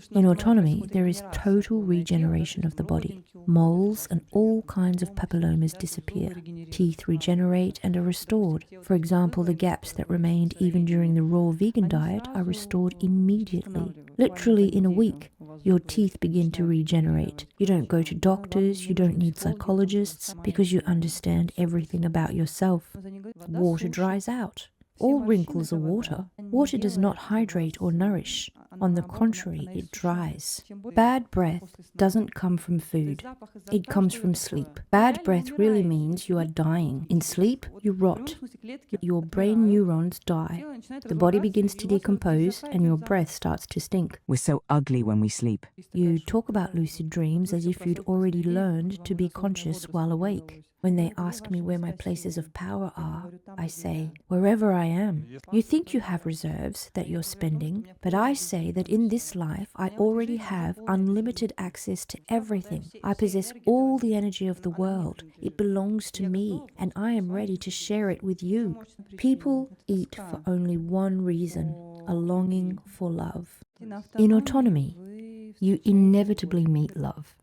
In autonomy, there is total regeneration of the body. Moles and all kinds of papillomas disappear. Teeth regenerate and are restored. For example, the gaps that remained even during the raw vegan diet are restored immediately. Literally in a week, your teeth begin to regenerate. You don't go to doctors, you don't need psychologists, because you understand everything about yourself. Water dries out. All wrinkles are water. Water does not hydrate or nourish. On the contrary, it dries. Bad breath doesn't come from food. It comes from sleep. Bad breath really means you are dying. In sleep, you rot. Your brain neurons die. The body begins to decompose and your breath starts to stink. We're so ugly when we sleep. You talk about lucid dreams as if you'd already learned to be conscious while awake. When they ask me where my places of power are, I say, wherever I am. You think you have reserves that you're spending, but I say that in this life I already have unlimited access to everything. I possess all the energy of the world. It belongs to me, and I am ready to share it with you. People eat for only one reason, a longing for love. In autonomy, you inevitably meet love.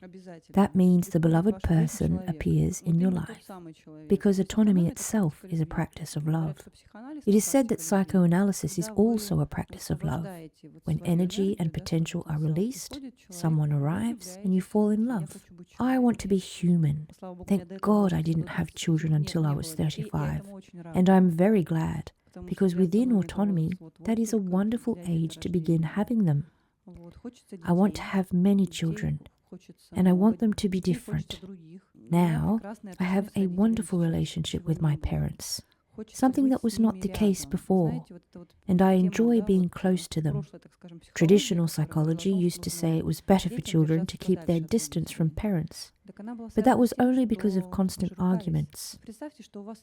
That means the beloved person appears in your life, because autonomy itself is a practice of love. It is said that psychoanalysis is also a practice of love. When energy and potential are released, someone arrives and you fall in love. I want to be human. Thank God I didn't have children until I was 35, and I'm very glad, because within autonomy, that is a wonderful age to begin having them. I want to have many children, and I want them to be different. Now, I have a wonderful relationship with my parents, something that was not the case before, and I enjoy being close to them. Traditional psychology used to say it was better for children to keep their distance from parents, but that was only because of constant arguments.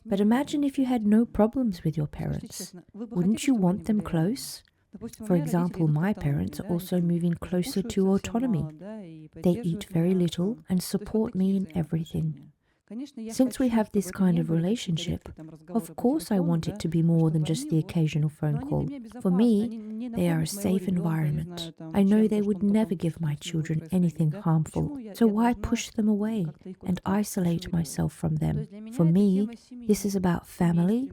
But imagine if you had no problems with your parents. Wouldn't you want them close? For example, my parents are also moving closer to autonomy. They eat very little and support me in everything. Since we have this kind of relationship, of course I want it to be more than just the occasional phone call. For me, they are a safe environment. I know they would never give my children anything harmful, so why push them away and isolate myself from them? For me, this is about family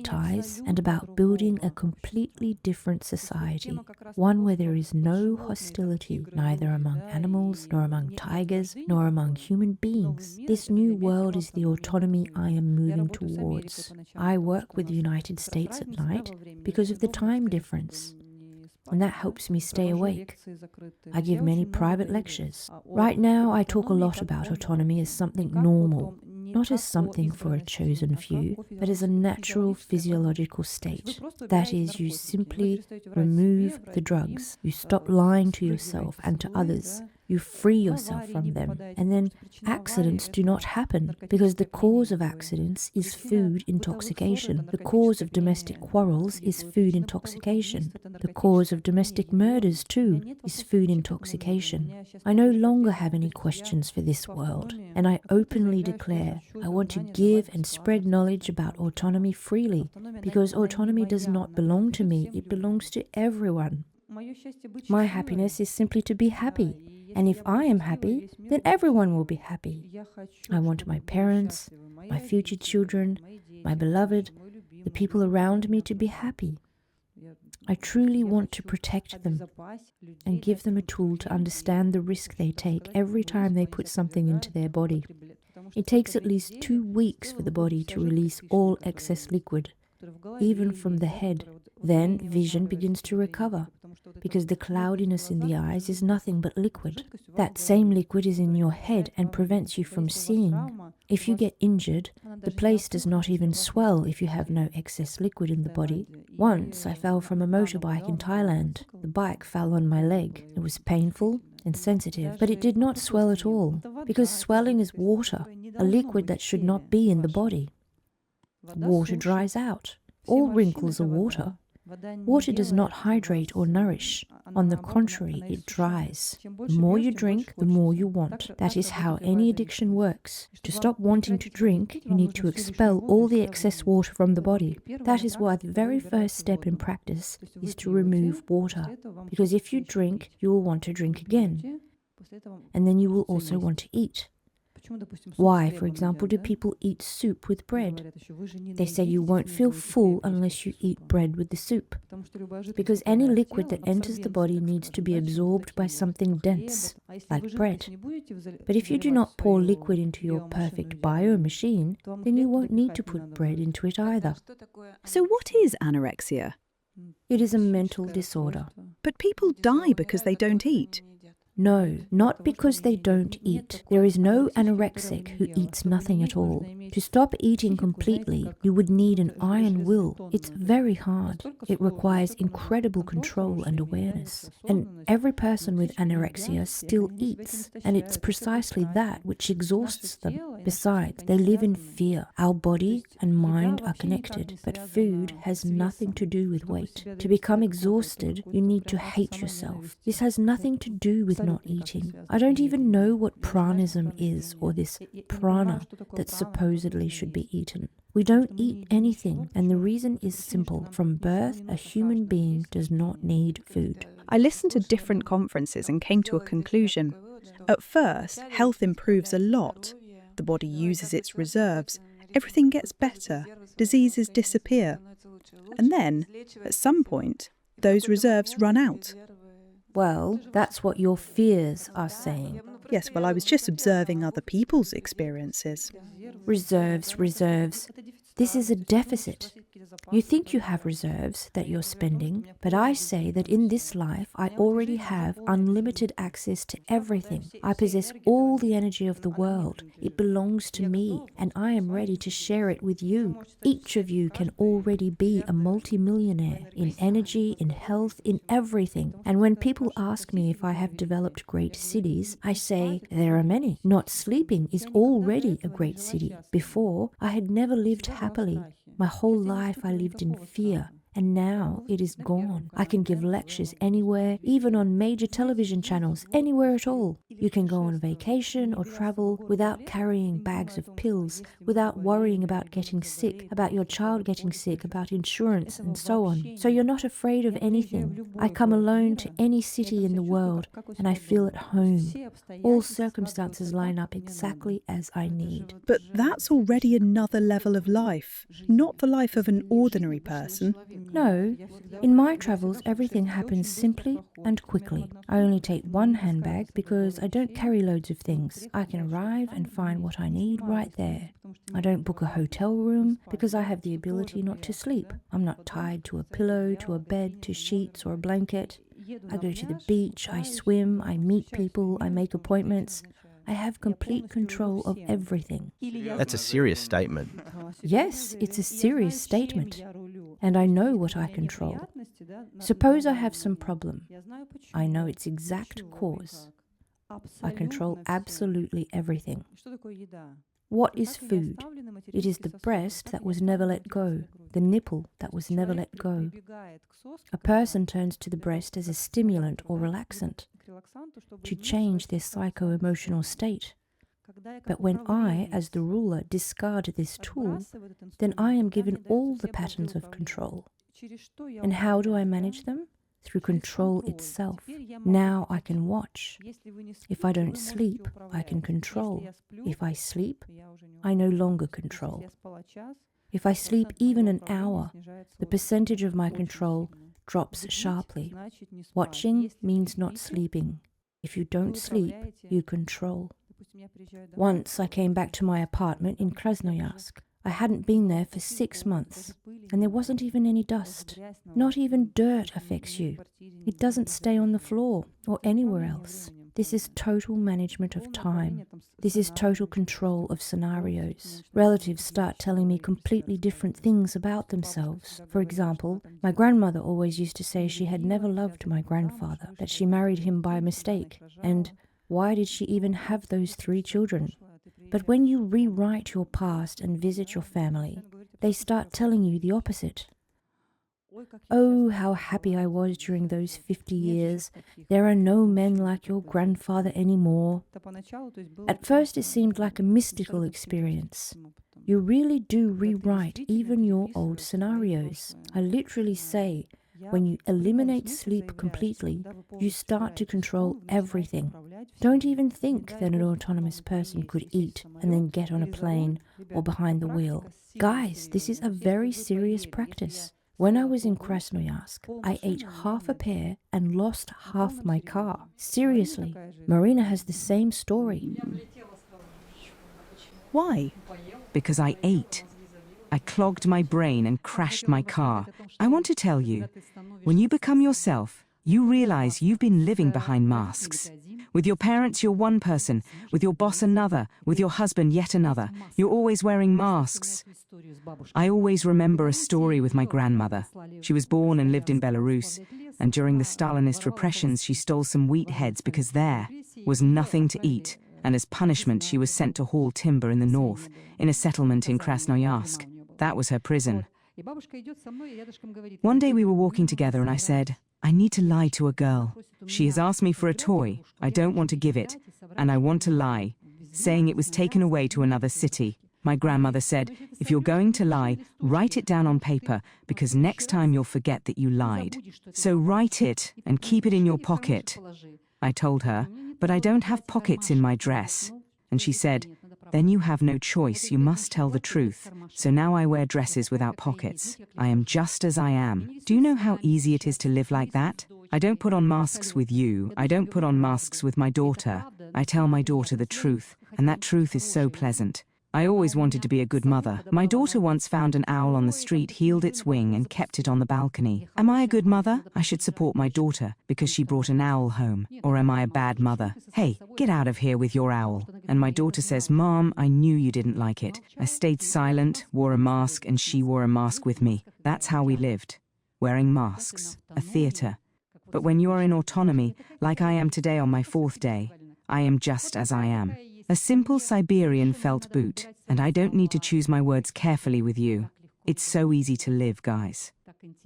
ties, and about building a completely different society, one where there is no hostility, neither among animals, nor among tigers, nor among human beings. This new world is the autonomy I am moving towards. I work with the United States at night because of the time difference, and that helps me stay awake. I give many private lectures. Right now, I talk a lot about autonomy as something normal, not as something for a chosen few, but as a natural physiological state. That is, you simply remove the drugs. You stop lying to yourself and to others. You free yourself from them, and then accidents do not happen, because the cause of accidents is food intoxication. The cause of domestic quarrels is food intoxication. The cause of domestic murders, too, is food intoxication. I no longer have any questions for this world, and I openly declare I want to give and spread knowledge about autonomy freely, because autonomy does not belong to me, it belongs to everyone. My happiness is simply to be happy. And if I am happy, then everyone will be happy. I want my parents, my future children, my beloved, the people around me to be happy. I truly want to protect them and give them a tool to understand the risk they take every time they put something into their body. It takes at least 2 weeks for the body to release all excess liquid, even from the head. Then vision begins to recover, because the cloudiness in the eyes is nothing but liquid. That same liquid is in your head and prevents you from seeing. If you get injured, the place does not even swell if you have no excess liquid in the body. Once I fell from a motorbike in Thailand. The bike fell on my leg. It was painful and sensitive, but it did not swell at all, because swelling is water, a liquid that should not be in the body. Water dries out. All wrinkles are water. Water does not hydrate or nourish. On the contrary, it dries. The more you drink, the more you want. That is how any addiction works. To stop wanting to drink, you need to expel all the excess water from the body. That is why the very first step in practice is to remove water. Because if you drink, you will want to drink again. And then you will also want to eat. Why, for example, do people eat soup with bread? They say you won't feel full unless you eat bread with the soup. Because any liquid that enters the body needs to be absorbed by something dense, like bread. But if you do not pour liquid into your perfect biomachine, then you won't need to put bread into it either. So what is anorexia? It is a mental disorder. But people die because they don't eat. No, not because they don't eat. There is no anorexic who eats nothing at all. To stop eating completely, you would need an iron will. It's very hard. It requires incredible control and awareness. And every person with anorexia still eats. And it's precisely that which exhausts them. Besides, they live in fear. Our body and mind are connected, but food has nothing to do with weight. To become exhausted, you need to hate yourself. This has nothing to do with not eating. I don't even know what pranism is, or this prana that supposedly should be eaten. We don't eat anything, and the reason is simple. From birth, a human being does not need food. I listened to different conferences and came to a conclusion. At first, health improves a lot. The body uses its reserves. Everything gets better. Diseases disappear. And then, at some point, those reserves run out. Well, that's what your fears are saying. Yes, well, I was just observing other people's experiences. Reserves. This is a deficit. You think you have reserves that you're spending, but I say that in this life I already have unlimited access to everything. I possess all the energy of the world. It belongs to me, and I am ready to share it with you. Each of you can already be a multimillionaire in energy, in health, in everything. And when people ask me if I have developed great cities, I say there are many. Not sleeping is already a great city. Before, I had never lived happily. My whole life I lived in fear, and now it is gone. I can give lectures anywhere, even on major television channels, anywhere at all. You can go on vacation or travel without carrying bags of pills, without worrying about getting sick, about your child getting sick, about insurance, and so on. So you're not afraid of anything. I come alone to any city in the world, and I feel at home. All circumstances line up exactly as I need. But that's already another level of life, not the life of an ordinary person. No, in my travels everything happens simply and quickly. I only take one handbag because I don't carry loads of things. I can arrive and find what I need right there. I don't book a hotel room because I have the ability not to sleep. I'm not tied to a pillow, to a bed, to sheets or a blanket. I go to the beach, I swim, I meet people, I make appointments. I have complete control of everything. That's a serious statement. Yes, it's a serious statement. And I know what I control. Suppose I have some problem. I know its exact cause. I control absolutely everything. What is food? It is the breast that was never let go, the nipple that was never let go. A person turns to the breast as a stimulant or relaxant to change their psycho-emotional state. But when I, as the ruler, discard this tool, then I am given all the patterns of control. And how do I manage them? Through control itself. Now I can watch. If I don't sleep, I can control. If I sleep, I no longer control. If I sleep even an hour, the percentage of my control drops sharply. Watching means not sleeping. If you don't sleep, you control. Once I came back to my apartment in Krasnoyarsk. I hadn't been there for 6 months, and there wasn't even any dust. Not even dirt affects you. It doesn't stay on the floor or anywhere else. This is total management of time. This is total control of scenarios. Relatives start telling me completely different things about themselves. For example, my grandmother always used to say she had never loved my grandfather, that she married him by mistake, and why did she even have those 3 children? But when you rewrite your past and visit your family, they start telling you the opposite. Oh, how happy I was during those 50 years. There are no men like your grandfather anymore. At first it seemed like a mystical experience. You really do rewrite even your old scenarios. I literally say, when you eliminate sleep completely, you start to control everything. Don't even think that an autonomous person could eat and then get on a plane or behind the wheel. Guys, this is a very serious practice. When I was in Krasnoyarsk, I ate half a pear and lost half my car. Seriously, Marina has the same story. Why? Because I ate. I clogged my brain and crashed my car. I want to tell you, when you become yourself, you realize you've been living behind masks. With your parents, you're one person. With your boss, another. With your husband, yet another. You're always wearing masks. I always remember a story with my grandmother. She was born and lived in Belarus, and during the Stalinist repressions, she stole some wheat heads because there was nothing to eat, and as punishment, she was sent to haul timber in the north, in a settlement in Krasnoyarsk. That was her prison. One day we were walking together and I said, I need to lie to a girl. She has asked me for a toy. I don't want to give it, and I want to lie, saying it was taken away to another city. My grandmother said, if you're going to lie, write it down on paper, because next time you'll forget that you lied. So write it and keep it in your pocket. I told her, but I don't have pockets in my dress. And she said, then you have no choice, you must tell the truth. So now I wear dresses without pockets. I am just as I am. Do you know how easy it is to live like that? I don't put on masks with you. I don't put on masks with my daughter. I tell my daughter the truth, and that truth is so pleasant. I always wanted to be a good mother. My daughter once found an owl on the street, healed its wing, and kept it on the balcony. Am I a good mother? I should support my daughter because she brought an owl home. Or am I a bad mother? Hey, get out of here with your owl. And my daughter says, Mom, I knew you didn't like it. I stayed silent, wore a mask, and she wore a mask with me. That's how we lived. Wearing masks. A theatre. But when you are in autonomy, like I am today on my 4th day, I am just as I am. A simple Siberian felt boot, and I don't need to choose my words carefully with you. It's so easy to live, guys.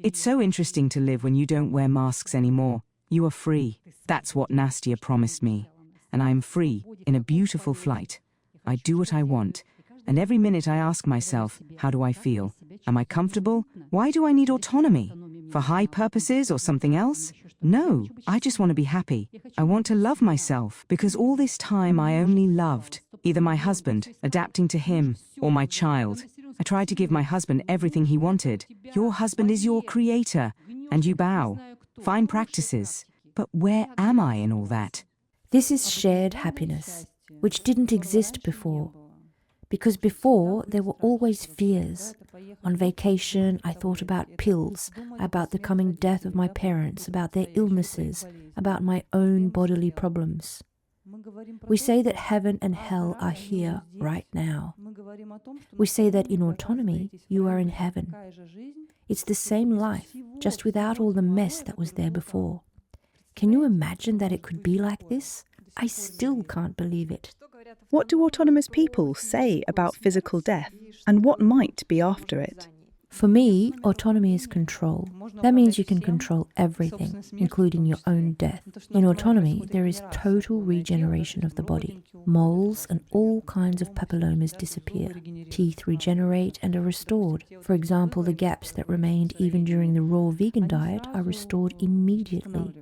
It's so interesting to live when you don't wear masks anymore. You are free. That's what Nastia promised me. And I am free, in a beautiful flight. I do what I want, and every minute I ask myself, how do I feel? Am I comfortable? Why do I need autonomy? For high purposes or something else? No, I just want to be happy. I want to love myself, because all this time I only loved either my husband, adapting to him, or my child. I tried to give my husband everything he wanted. Your husband is your creator, and you bow. Fine practices. But where am I in all that? This is shared happiness, which didn't exist before. Because before, there were always fears. On vacation, I thought about pills, about the coming death of my parents, about their illnesses, about my own bodily problems. We say that heaven and hell are here right now. We say that in autonomy, you are in heaven. It's the same life, just without all the mess that was there before. Can you imagine that it could be like this? I still can't believe it. What do autonomous people say about physical death, and what might be after it? For me, autonomy is control. That means you can control everything, including your own death. In autonomy, there is total regeneration of the body. Moles and all kinds of papillomas disappear. Teeth regenerate and are restored. For example, the gaps that remained even during the raw vegan diet are restored immediately.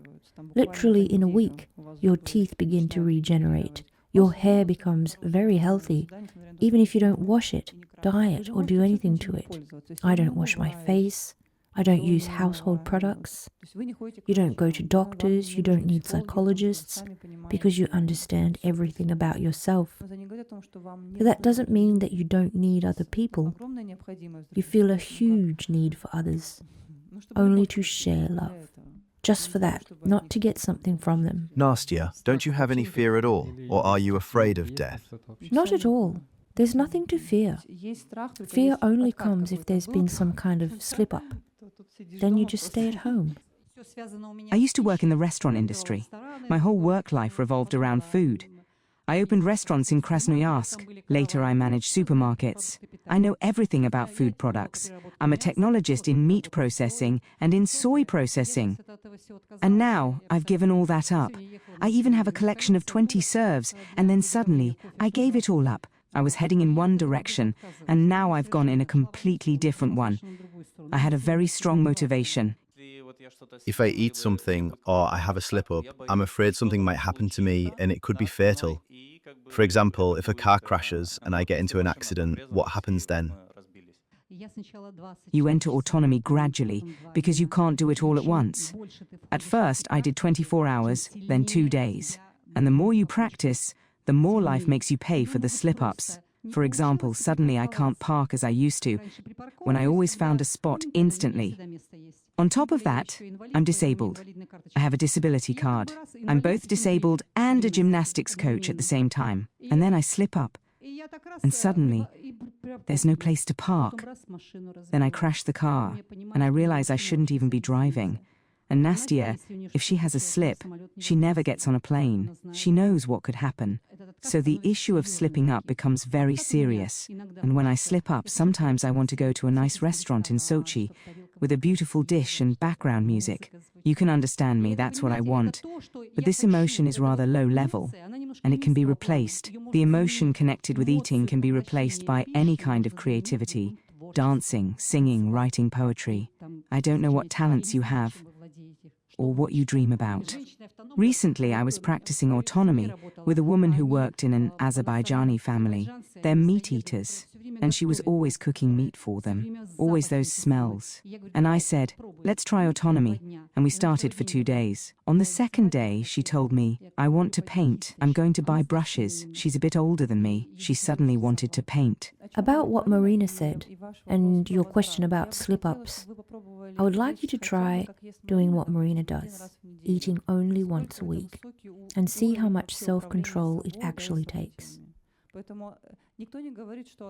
Literally in a week, your teeth begin to regenerate. Your hair becomes very healthy, even if you don't wash it, dye it, or do anything to it. I don't wash my face. I don't use household products. You don't go to doctors. You don't need psychologists, because you understand everything about yourself. But that doesn't mean that you don't need other people. You feel a huge need for others, only to share love. Just for that, not to get something from them. Nastia, don't you have any fear at all? Or are you afraid of death? Not at all. There's nothing to fear. Fear only comes if there's been some kind of slip-up. Then you just stay at home. I used to work in the restaurant industry. My whole work life revolved around food. I opened restaurants in Krasnoyarsk. Later I managed supermarkets. I know everything about food products. I'm a technologist in meat processing and in soy processing. And now I've given all that up. I even have a collection of 20 serves, and then suddenly I gave it all up. I was heading in one direction, and now I've gone in a completely different one. I had a very strong motivation. If I eat something or I have a slip-up, I'm afraid something might happen to me and it could be fatal. For example, if a car crashes and I get into an accident, what happens then? You enter autonomy gradually because you can't do it all at once. At first, I did 24 hours, then 2 days. And the more you practice, the more life makes you pay for the slip-ups. For example, suddenly I can't park as I used to, when I always found a spot instantly. On top of that, I'm disabled. I have a disability card. I'm both disabled and a gymnastics coach at the same time. And then I slip up. And suddenly, there's no place to park. Then I crash the car, and I realize I shouldn't even be driving. And Nastia, if she has a slip, she never gets on a plane. She knows what could happen. So the issue of slipping up becomes very serious. And when I slip up, sometimes I want to go to a nice restaurant in Sochi with a beautiful dish and background music. You can understand me, that's what I want. But this emotion is rather low level, and it can be replaced. The emotion connected with eating can be replaced by any kind of creativity. Dancing, singing, writing poetry. I don't know what talents you have, or what you dream about. Recently, I was practicing autonomy with a woman who worked in an Azerbaijani family. They're meat eaters, and she was always cooking meat for them, always those smells. And I said, let's try autonomy, and we started for 2 days. On the second day, she told me, I want to paint. I'm going to buy brushes. She's a bit older than me. She suddenly wanted to paint. About what Marina said, and your question about slip-ups, I would like you to try doing what Marina does, eating only once a week, and see how much self-control it actually takes.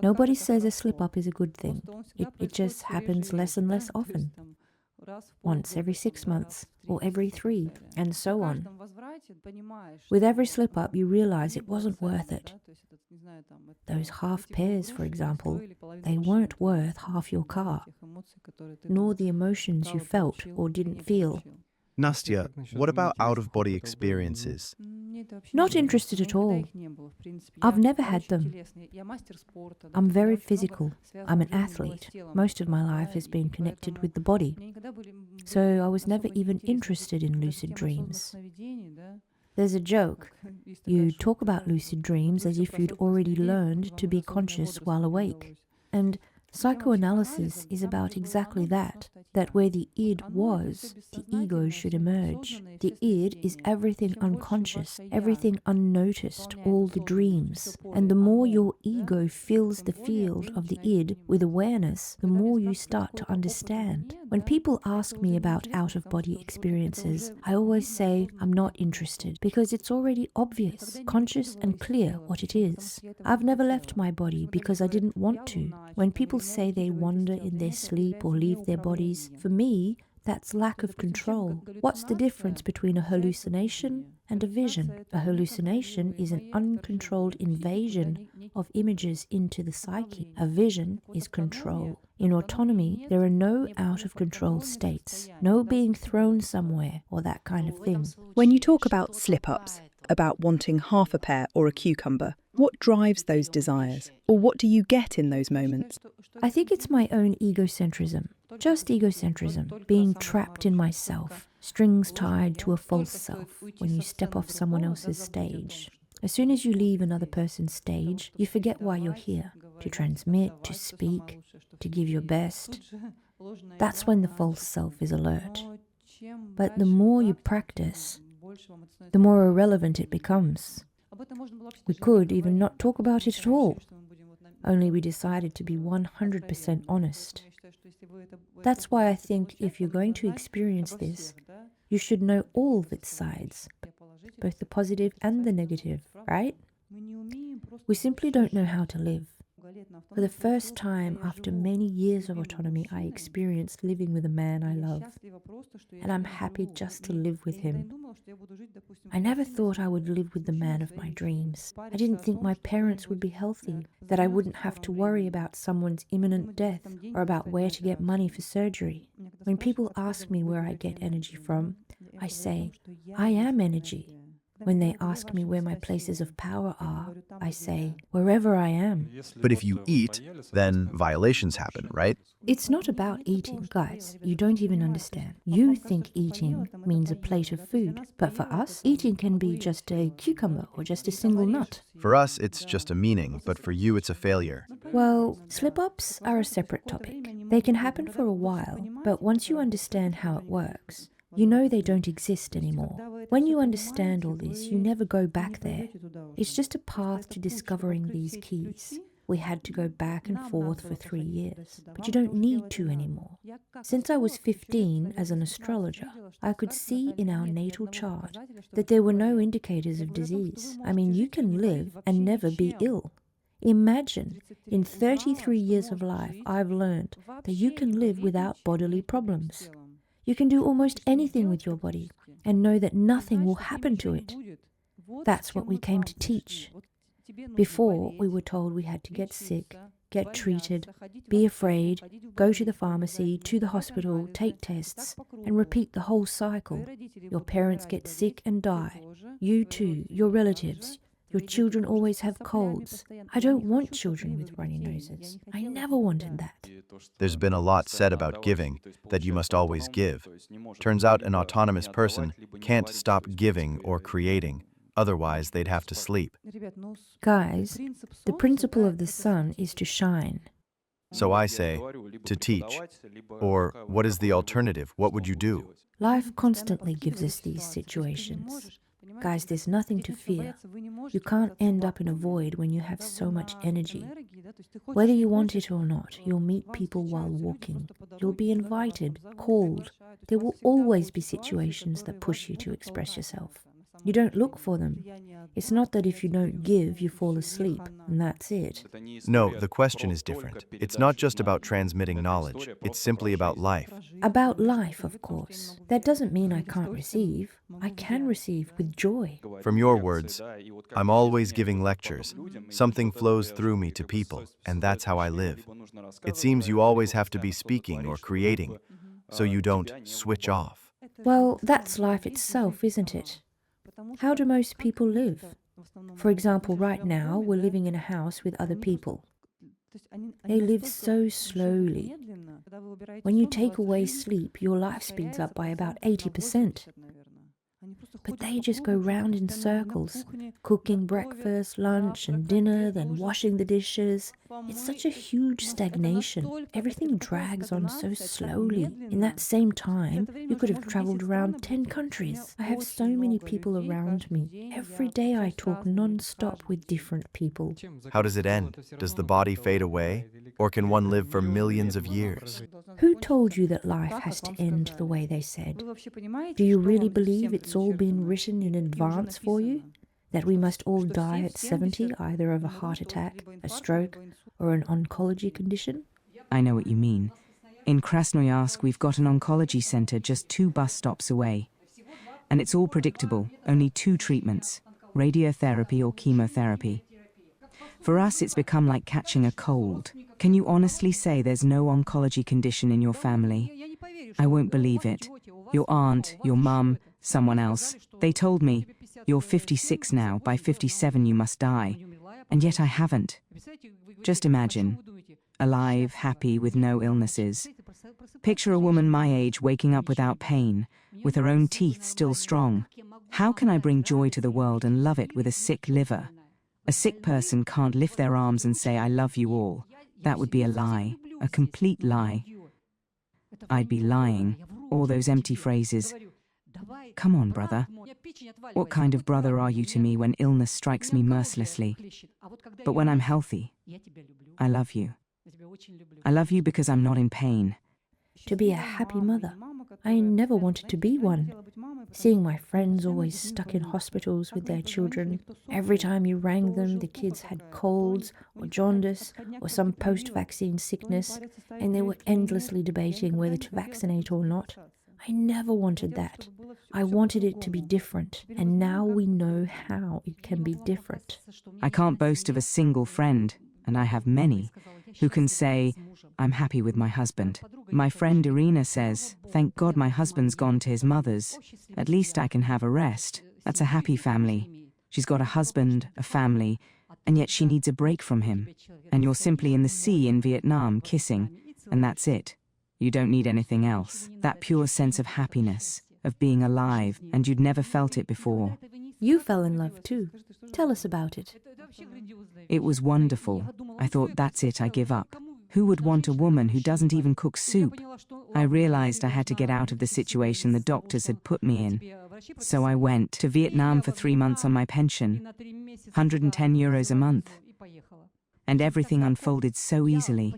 Nobody says a slip-up is a good thing. It just happens less and less often. Once every 6 months, or every 3, and so on. With every slip-up, you realize it wasn't worth it. Those half pairs, for example, they weren't worth half your car, nor the emotions you felt or didn't feel. Nastia, what about out-of-body experiences? Not interested at all. I've never had them. I'm very physical. I'm an athlete. Most of my life has been connected with the body. So I was never even interested in lucid dreams. There's a joke. You talk about lucid dreams as if you'd already learned to be conscious while awake. And psychoanalysis is about exactly that where the id was, the ego should emerge. The id is everything unconscious, everything unnoticed, all the dreams. And the more your ego fills the field of the id with awareness, the more you start to understand. When people ask me about out-of-body experiences, I always say I'm not interested because it's already obvious, conscious and clear what it is. I've never left my body because I didn't want to. When people say they wander in their sleep or leave their bodies, for me, that's lack of control. What's the difference between a hallucination and a vision? A hallucination is an uncontrolled invasion of images into the psyche. A vision is control. In autonomy, there are no out-of-control states, no being thrown somewhere or that kind of thing. When you talk about slip-ups, about wanting half a pear or a cucumber, what drives those desires? Or what do you get in those moments? I think it's my own egocentrism. Just egocentrism, being trapped in myself, strings tied to a false self when you step off someone else's stage. As soon as you leave another person's stage, you forget why you're here, to transmit, to speak, to give your best. That's when the false self is alert. But the more you practice, the more irrelevant it becomes. We could even not talk about it at all, only we decided to be 100% honest. That's why I think if you're going to experience this, you should know all of its sides, both the positive and the negative, right? We simply don't know how to live. For the first time after many years of autonomy, I experienced living with a man I love, and I'm happy just to live with him. I never thought I would live with the man of my dreams. I didn't think my parents would be healthy, that I wouldn't have to worry about someone's imminent death or about where to get money for surgery. When people ask me where I get energy from, I say, I am energy. When they ask me where my places of power are, I say, wherever I am. But if you eat, then violations happen, right? It's not about eating, guys. You don't even understand. You think eating means a plate of food, but for us, eating can be just a cucumber or just a single nut. For us, it's just a meaning, but for you, it's a failure. Well, slip-ups are a separate topic. They can happen for a while, but once you understand how it works, you know they don't exist anymore. When you understand all this, you never go back there. It's just a path to discovering these keys. We had to go back and forth for 3 years, but you don't need to anymore. Since I was 15 as an astrologer, I could see in our natal chart that there were no indicators of disease. I mean, you can live and never be ill. Imagine, in 33 years of life, I've learned that you can live without bodily problems. You can do almost anything with your body and know that nothing will happen to it. That's what we came to teach. Before, we were told we had to get sick, get treated, be afraid, go to the pharmacy, to the hospital, take tests, and repeat the whole cycle. Your parents get sick and die. You too, your relatives. Your children always have colds. I don't want children with runny noses. I never wanted that. There's been a lot said about giving, that you must always give. Turns out an autonomous person can't stop giving or creating, otherwise they'd have to sleep. Guys, the principle of the sun is to shine. So I say, to teach. Or what is the alternative? What would you do? Life constantly gives us these situations. Guys, there's nothing to fear. You can't end up in a void when you have so much energy. Whether you want it or not, you'll meet people while walking. You'll be invited, called. There will always be situations that push you to express yourself. You don't look for them. It's not that if you don't give, you fall asleep, and that's it. No, the question is different. It's not just about transmitting knowledge. It's simply about life. About life, of course. That doesn't mean I can't receive. I can receive with joy. From your words, I'm always giving lectures. Something flows through me to people, and that's how I live. It seems you always have to be speaking or creating, so you don't switch off. Well, that's life itself, isn't it? How do most people live? For example, right now, we're living in a house with other people. They live so slowly. When you take away sleep, your life speeds up by about 80%. But they just go round in circles, cooking breakfast, lunch and dinner, then washing the dishes. It's such a huge stagnation. Everything drags on so slowly. In that same time, you could have travelled around 10 countries. I have so many people around me. Every day I talk non-stop with different people. How does it end? Does the body fade away? Or can one live for millions of years? Who told you that life has to end the way they said? Do you really believe it's all been written in advance for you? That we must all die at 70, either of a heart attack, a stroke, or an oncology condition? I know what you mean. In Krasnoyarsk, we've got an oncology center just 2 bus stops away. And it's all predictable, only 2 treatments, radiotherapy or chemotherapy. For us, it's become like catching a cold. Can you honestly say there's no oncology condition in your family? I won't believe it. Your aunt, your mum, someone else, they told me, you're 56 now, by 57 you must die. And yet I haven't. Just imagine, alive, happy, with no illnesses. Picture a woman my age waking up without pain, with her own teeth still strong. How can I bring joy to the world and love it with a sick liver? A sick person can't lift their arms and say, I love you all. That would be a lie, a complete lie. I'd be lying, all those empty phrases. Come on, brother. What kind of brother are you to me when illness strikes me mercilessly? But when I'm healthy, I love you. I love you because I'm not in pain. To be a happy mother. I never wanted to be one. Seeing my friends always stuck in hospitals with their children. Every time you rang them, the kids had colds or jaundice or some post-vaccine sickness, and they were endlessly debating whether to vaccinate or not. I never wanted that. I wanted it to be different, and now we know how it can be different. I can't boast of a single friend, and I have many, who can say, I'm happy with my husband. My friend Irina says, thank God my husband's gone to his mother's. At least I can have a rest. That's a happy family. She's got a husband, a family, and yet she needs a break from him. And you're simply in the sea in Vietnam kissing, and that's it. You don't need anything else. That pure sense of happiness, of being alive, and you'd never felt it before. You fell in love too. Tell us about it. It was wonderful. I thought, that's it, I give up. Who would want a woman who doesn't even cook soup? I realized I had to get out of the situation the doctors had put me in. So I went to Vietnam for 3 months on my pension, 110 euros a month. And everything unfolded so easily.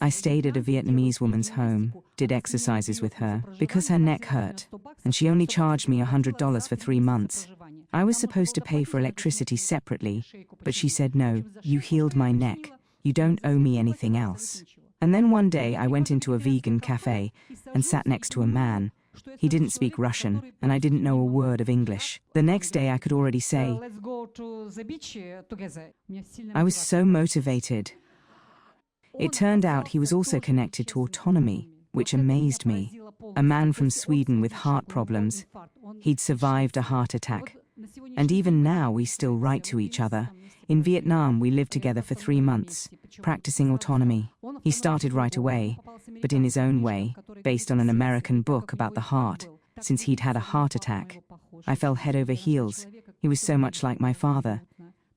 I stayed at a Vietnamese woman's home, did exercises with her, because her neck hurt, and she only charged me $100 for 3 months. I was supposed to pay for electricity separately, but she said, no, you healed my neck. You don't owe me anything else. And then one day I went into a vegan cafe and sat next to a man. He didn't speak Russian, and I didn't know a word of English. The next day I could already say, I was so motivated. It turned out he was also connected to Autonomy, which amazed me. A man from Sweden with heart problems. He'd survived a heart attack. And even now we still write to each other. In Vietnam we lived together for 3 months, practicing autonomy. He started right away, but in his own way, based on an American book about the heart, since he'd had a heart attack. I fell head over heels. He was so much like my father.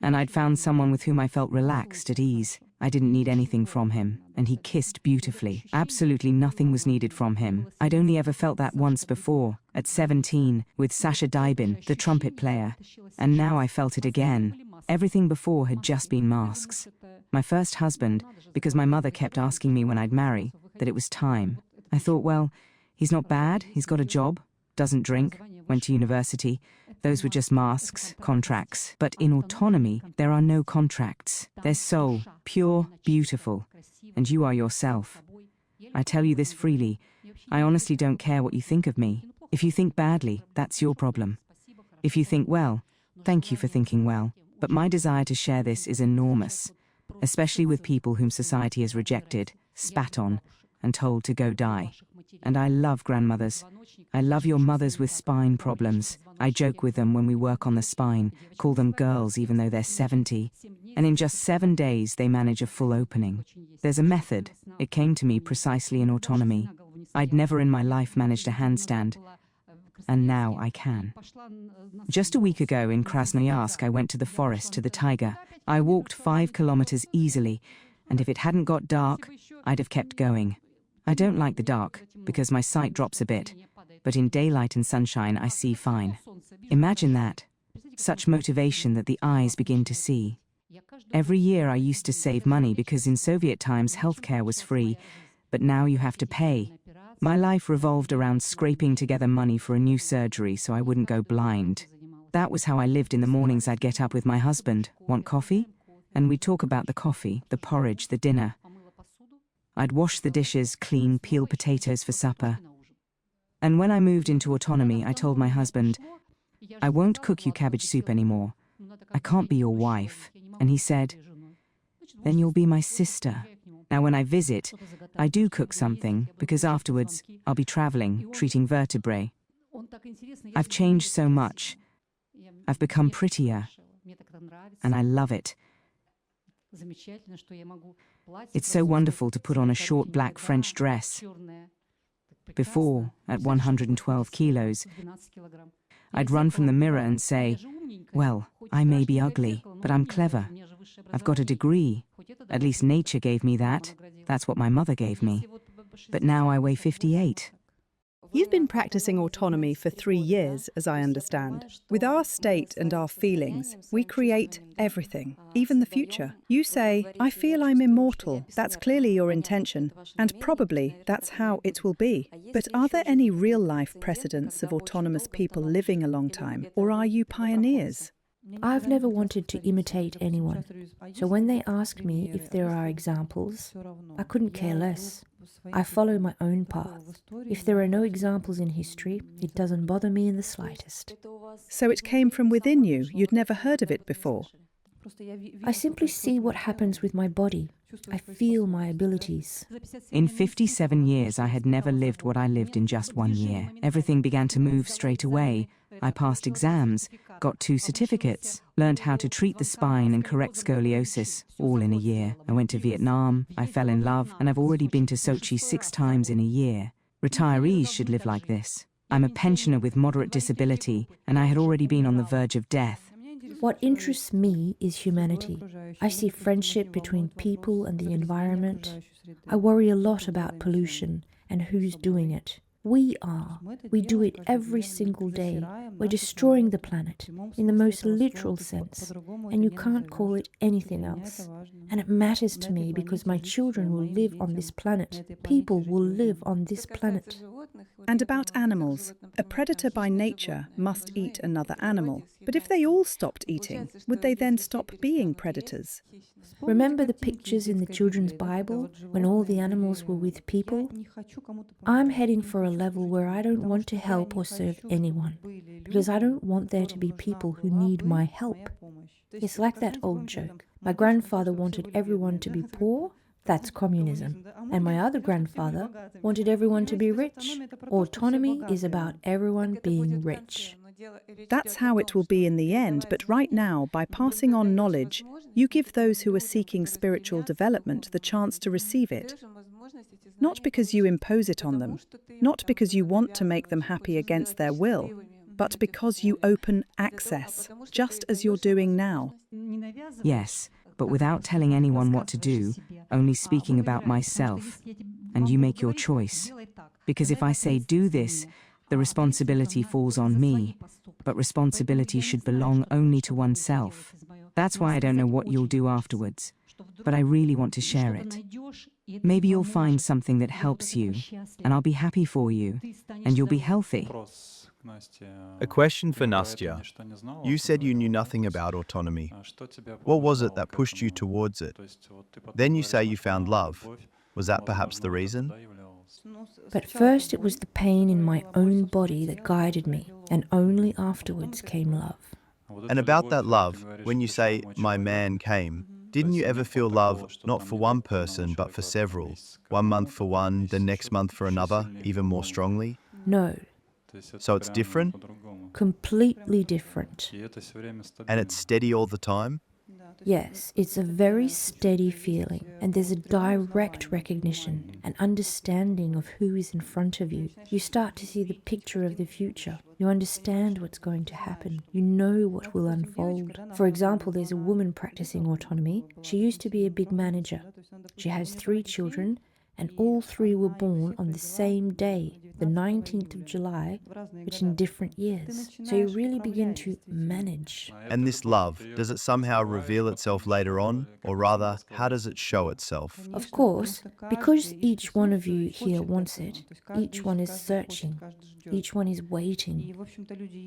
And I'd found someone with whom I felt relaxed, at ease. I didn't need anything from him, and he kissed beautifully. Absolutely nothing was needed from him. I'd only ever felt that once before, at 17, with Sasha Dybin, the trumpet player. And now I felt it again. Everything before had just been masks. My first husband, because my mother kept asking me when I'd marry, that it was time. I thought, well, he's not bad, he's got a job, doesn't drink, went to university. Those were just masks, contracts. But in autonomy, there are no contracts. There's soul, pure, beautiful. And you are yourself. I tell you this freely. I honestly don't care what you think of me. If you think badly, that's your problem. If you think well, thank you for thinking well. But my desire to share this is enormous, especially with people whom society has rejected, spat on, and told to go die. And I love grandmothers. I love your mothers with spine problems. I joke with them when we work on the spine, call them girls even though they're 70. And in just 7 days they manage a full opening. There's a method. It came to me precisely in autonomy. I'd never in my life managed a handstand. And now I can. Just a week ago in Krasnoyarsk, I went to the forest, to the taiga. I walked 5 kilometers easily, and if it hadn't got dark, I'd have kept going. I don't like the dark, because my sight drops a bit, but in daylight and sunshine I see fine. Imagine that. Such motivation that the eyes begin to see. Every year I used to save money because in Soviet times healthcare was free, but now you have to pay. My life revolved around scraping together money for a new surgery so I wouldn't go blind. That was how I lived in the mornings. I'd get up with my husband, want coffee? And we'd talk about the coffee, the porridge, the dinner. I'd wash the dishes, clean, peel potatoes for supper. And when I moved into autonomy, I told my husband, I won't cook you cabbage soup anymore. I can't be your wife. And he said, then you'll be my sister. Now when I visit, I do cook something, because afterwards I'll be traveling, treating vertebrae. I've changed so much. I've become prettier, and I love it. It's so wonderful to put on a short black French dress. Before, at 112 kilos, I'd run from the mirror and say, well, I may be ugly, but I'm clever. I've got a degree. At least nature gave me that. That's what my mother gave me. But now I weigh 58. You've been practicing autonomy for 3 years, as I understand. With our state and our feelings, we create everything, even the future. You say, I feel I'm immortal. That's clearly your intention, and probably that's how it will be. But are there any real-life precedents of autonomous people living a long time, or are you pioneers? I've never wanted to imitate anyone, so when they ask me if there are examples, I couldn't care less. I follow my own path. If there are no examples in history, it doesn't bother me in the slightest. So it came from within you, you'd never heard of it before. I simply see what happens with my body. I feel my abilities. In 57 years, I had never lived what I lived in just 1 year. Everything began to move straight away. I passed exams, got 2 certificates, learned how to treat the spine and correct scoliosis, all in a year. I went to Vietnam, I fell in love, and I've already been to Sochi 6 times in a year. Retirees should live like this. I'm a pensioner with moderate disability, and I had already been on the verge of death. What interests me is humanity. I see friendship between people and the environment. I worry a lot about pollution and who's doing it. We are. We do it every single day. We're destroying the planet in the most literal sense, and you can't call it anything else. And it matters to me because my children will live on this planet. People will live on this planet. And about animals. A predator by nature must eat another animal. But if they all stopped eating, would they then stop being predators? Remember the pictures in the children's Bible when all the animals were with people? I'm heading for a level where I don't want to help or serve anyone, because I don't want there to be people who need my help. It's like that old joke. My grandfather wanted everyone to be poor. That's communism. And my other grandfather wanted everyone to be rich. Autonomy is about everyone being rich. That's how it will be in the end, but right now, by passing on knowledge, you give those who are seeking spiritual development the chance to receive it. Not because you impose it on them, not because you want to make them happy against their will, but because you open access, just as you're doing now. Yes, but without telling anyone what to do, only speaking about myself. And you make your choice. Because if I say do this, the responsibility falls on me. But responsibility should belong only to oneself. That's why I don't know what you'll do afterwards. But I really want to share it. Maybe you'll find something that helps you, and I'll be happy for you, and you'll be healthy. A question for Nastya. You said you knew nothing about autonomy. What was it that pushed you towards it? Then you say you found love. Was that perhaps the reason? But first it was the pain in my own body that guided me, and only afterwards came love. And about that love, when you say, my man came, didn't you ever feel love not for one person but for several? 1 month for one, the next month for another, even more strongly? No, So it's different? completely different. And it's steady all the time? Yes, it's a very steady feeling, and there's a direct recognition, an understanding of who is in front of you. You start to see the picture of the future. You understand what's going to happen. You know what will unfold. For example, there's a woman practicing autonomy. She used to be a big manager. She has 3 children, and all 3 were born on the same day, the 19th of July, but in different years. So you really begin to manage. And this love, does it somehow reveal itself later on? Or rather, how does it show itself? Of course, because each one of you here wants it, each one is searching, each one is waiting.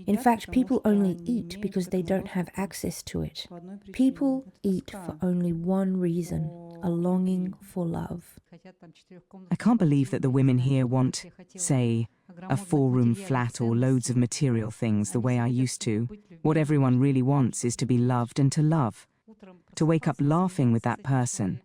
In fact, people only eat because they don't have access to it. People eat for only one reason, a longing for love. I can't believe that the women here want, say, a 4-room flat or loads of material things the way I used to. What everyone really wants is to be loved and to love. To wake up laughing with that person.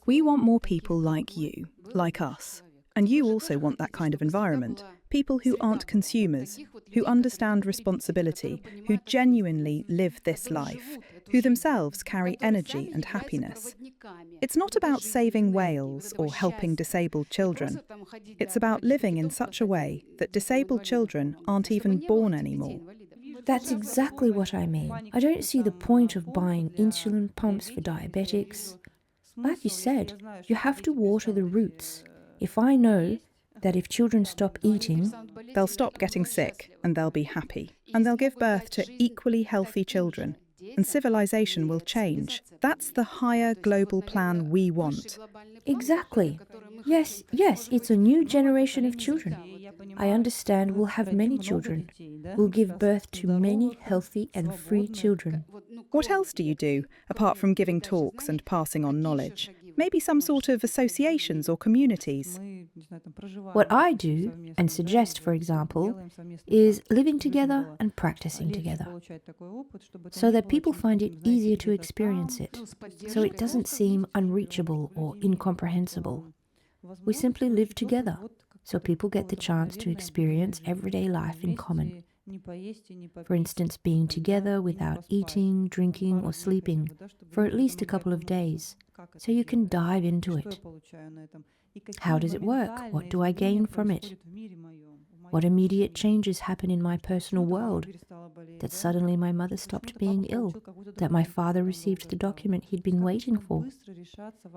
We want more people like you, like us. And you also want that kind of environment. People who aren't consumers, who understand responsibility, who genuinely live this life, who themselves carry energy and happiness. It's not about saving whales or helping disabled children. It's about living in such a way that disabled children aren't even born anymore. That's exactly what I mean. I don't see the point of buying insulin pumps for diabetics. Like you said, you have to water the roots. If I know that if children stop eating, They'll stop getting sick and they'll be happy. And they'll give birth to equally healthy children. And civilization will change. That's the higher global plan we want. exactly. Yes, it's a new generation of children. I understand we'll have many children. We'll give birth to many healthy and free children. What else do you do, apart from giving talks and passing on knowledge? Maybe some sort of associations or communities. What I do, and suggest, for example, is living together and practicing together, so that people find it easier to experience it, so it doesn't seem unreachable or incomprehensible. We simply live together, so people get the chance to experience everyday life in common. For instance, being together without eating, drinking, or sleeping for at least a couple of days, so you can dive into it. How does it work? What do I gain from it? What immediate changes happen in my personal world? That suddenly my mother stopped being ill, that my father received the document he'd been waiting for.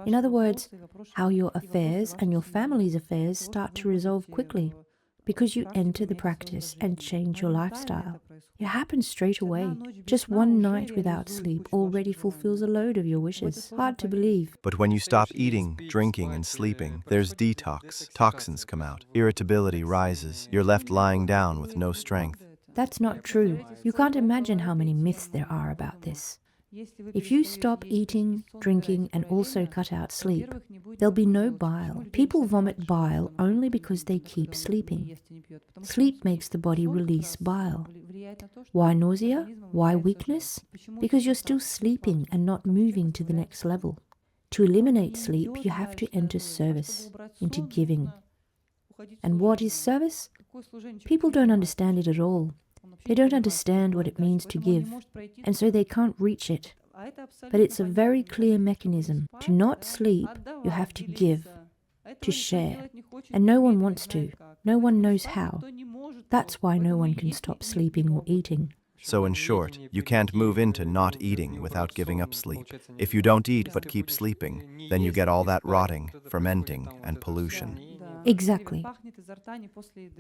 In other words, how your affairs and your family's affairs start to resolve quickly, because you enter the practice and change your lifestyle. It happens straight away. Just one night without sleep already fulfills a load of your wishes. Hard to believe. But when you stop eating, drinking, and sleeping, there's detox. Toxins come out. Irritability rises. You're left lying down with no strength. That's not true. You can't imagine how many myths there are about this. If you stop eating, drinking, and also cut out sleep, there'll be no bile. People vomit bile only because they keep sleeping. Sleep makes the body release bile. Why nausea? Why weakness? Because you're still sleeping and not moving to the next level. To eliminate sleep, you have to enter service, into giving. And what is service? People don't understand it at all. They don't understand what it means to give, and so they can't reach it. But it's a very clear mechanism. To not sleep, you have to give, to share. And no one wants to. No one knows how. That's why no one can stop sleeping or eating. So in short, you can't move into not eating without giving up sleep. If you don't eat but keep sleeping, then you get all that rotting, fermenting, and pollution. Exactly.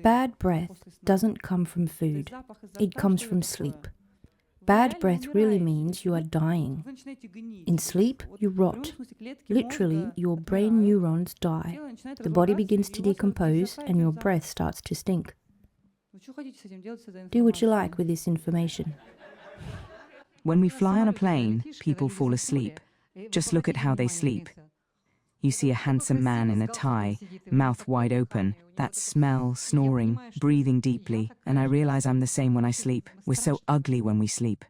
Bad breath doesn't come from food. It comes from sleep. Bad breath really means you are dying. In sleep, you rot. Literally, your brain neurons die. The body begins to decompose and your breath starts to stink. Do what you like with this information. When we fly on a plane, people fall asleep. Just look at how they sleep. You see a handsome man in a tie, mouth wide open, that smell, snoring, breathing deeply, and I realize I'm the same when I sleep. We're so ugly when we sleep.